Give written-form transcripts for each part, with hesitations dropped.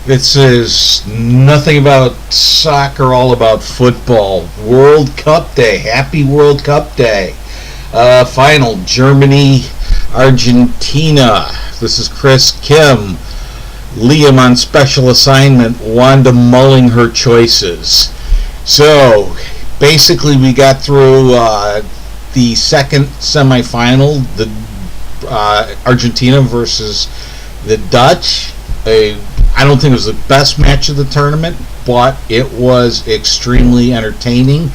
This is nothing about soccer, all about football. World Cup Day. Happy World Cup Day. Final Germany, Argentina. This is Chris Kim. Liam on special assignment. Wanda mulling her choices. So, basically, we got through the second semifinal, the Argentina versus the Dutch. I don't think it was the best match of the tournament, but it was extremely entertaining.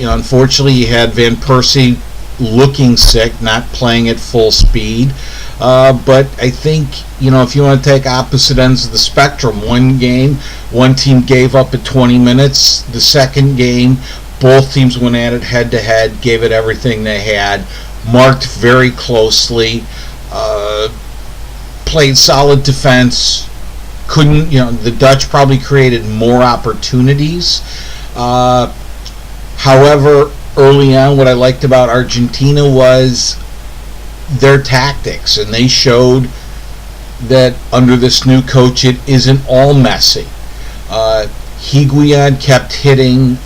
Unfortunately, you had Van Persie looking sick, not playing at full speed. But I think, if you want to take opposite ends of the spectrum, one game, one team gave up at 20 minutes. The second game, both teams went at it head-to-head, gave it everything they had, marked very closely, played solid defense. The Dutch probably created more opportunities. However, early on, what I liked about Argentina was their tactics, and they showed that under this new coach, it isn't all messy. Higuain kept hitting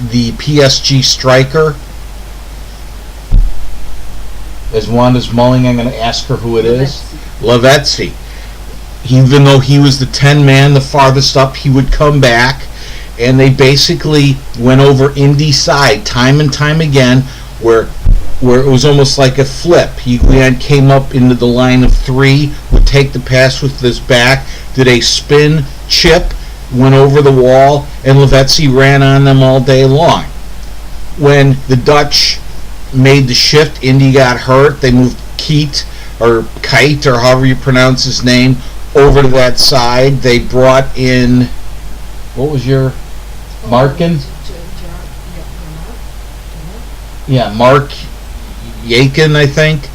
the PSG striker. As Wanda's mulling, I'm going to ask her who it is. Lavezzi. Even though he was the 10-man, the farthest up, he would come back, and they basically went over Indy's side time and time again, where it was almost like a flip. Higuain came up into the line of three, would take the pass with his back, did a spin, chip, went over the wall, and Lavezzi ran on them all day long. When the Dutch made the shift, Indy got hurt, they moved Kite, or however you pronounce his name, over to that side. They brought in, what was your Markin? Yeah, Mark Yakin, I think,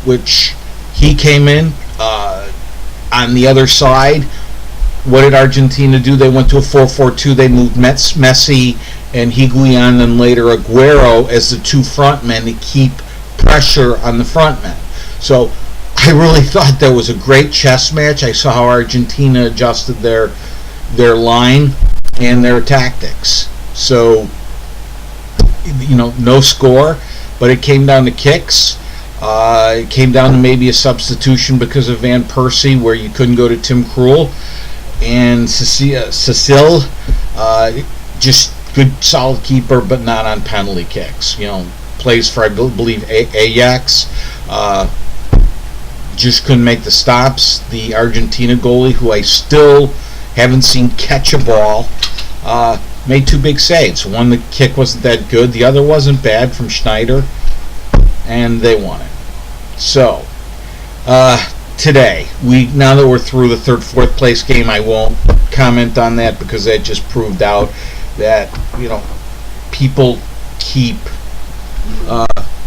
which he came in on the other side. What did Argentina do? They went to a 4-4-2. They moved Messi and Higuain and later Aguero as the two front men to keep pressure on the front men. So I really thought that was a great chess match. I saw how Argentina adjusted their line and their tactics. So, no score, but it came down to kicks. It came down to maybe a substitution because of Van Persie, where you couldn't go to Tim Krul. And Cecile, just good, solid keeper, but not on penalty kicks. Plays for, I believe, Ajax. Just couldn't make the stops. The Argentina goalie, who I still haven't seen catch a ball, made two big saves. One, the kick wasn't that good. The other wasn't bad from Schneider. And they won it. So, today, now that we're through the third, fourth place game, I won't comment on that because that just proved out that, people keep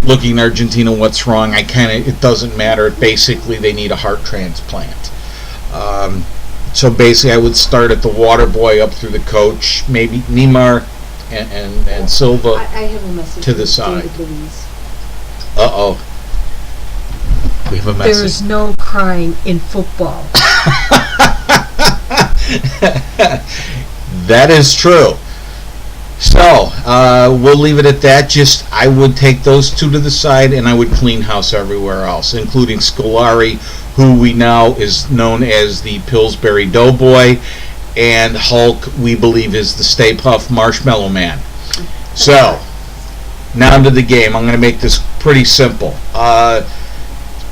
looking at Argentina, what's wrong. It doesn't matter. Basically, they need a heart transplant. So basically, I would start at the water boy up through the coach, maybe Neymar and Silva I have a message to the side. David Louise. Uh-oh. We have a message. There is no crying in football. That is true. So, we'll leave it at that. I would take those two to the side, and I would clean house everywhere else, including Scolari, who we now is known as the Pillsbury Doughboy, and Hulk, we believe, is the Stay Puft Marshmallow Man. So, now to the game. I'm going to make this pretty simple.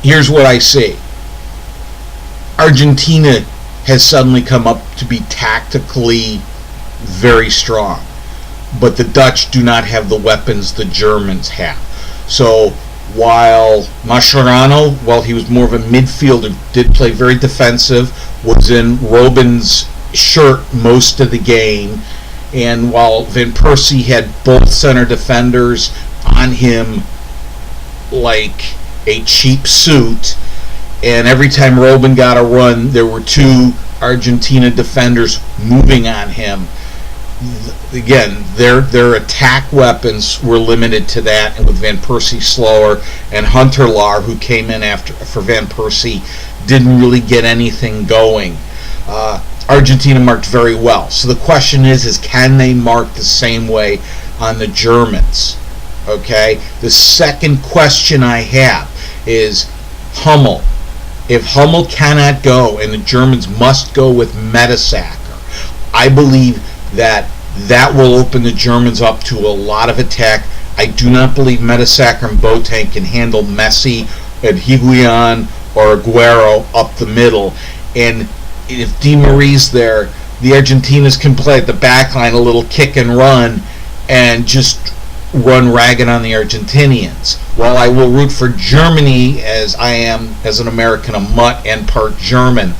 Here's what I see. Argentina has suddenly come up to be tactically very strong, but the Dutch do not have the weapons the Germans have. So while Mascherano, while he was more of a midfielder, did play very defensive, was in Robben's shirt most of the game, and while Van Persie had both center defenders on him like a cheap suit, and every time Robben got a run, there were two Argentina defenders moving on him. again, their attack weapons were limited to that, and with Van Persie slower, and Huntelaar, who came in after for Van Persie, didn't really get anything going. Argentina marked very well. So the question is can they mark the same way on the Germans? Okay. The second question I have is Hummel. If Hummel cannot go and the Germans must go with Mertesacker, I believe that will open the Germans up to a lot of attack. I do not believe Mertesacker and Boateng can handle Messi and Higuain or Aguero up the middle. And if Di Marie's there, the Argentinas can play at the back line a little kick and run and just run ragged on the Argentinians. While I will root for Germany, as I am, as an American, a mutt and part German,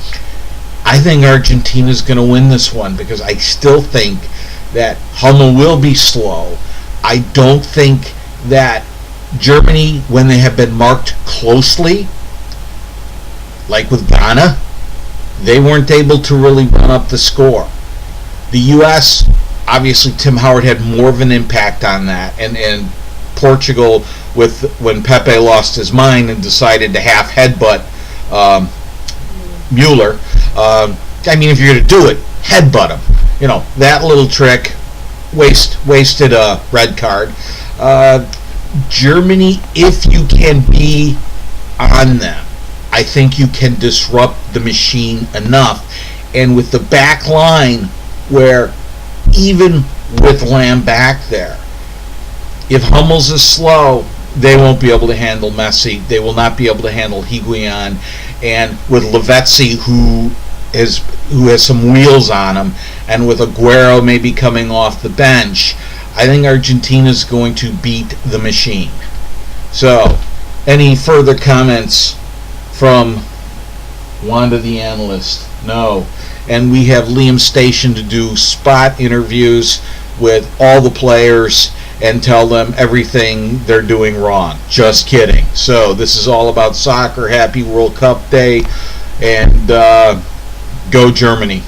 I think Argentina's going to win this one because I still think that Hummel will be slow. I don't think that Germany, when they have been marked closely, like with Ghana, they weren't able to really run up the score. The U.S., obviously Tim Howard had more of an impact on that, and Portugal, when Pepe lost his mind and decided to half headbutt Mueller. I mean, if you're going to do it, headbutt him. You know, that little trick wasted a red card. Germany, if you can be on them, I think you can disrupt the machine enough. And with the back line, where even with Lamb back there, if Hummels is slow, they won't be able to handle Messi. They will not be able to handle Higuain. And with Lavezzi, who has some wheels on him, and with Aguero maybe coming off the bench, I think Argentina's going to beat the machine. So, any further comments from Wanda the analyst? No. And we have Liam stationed to do spot interviews with all the players and tell them everything they're doing wrong. Just kidding. So this is all about soccer. Happy World Cup Day, and go Germany.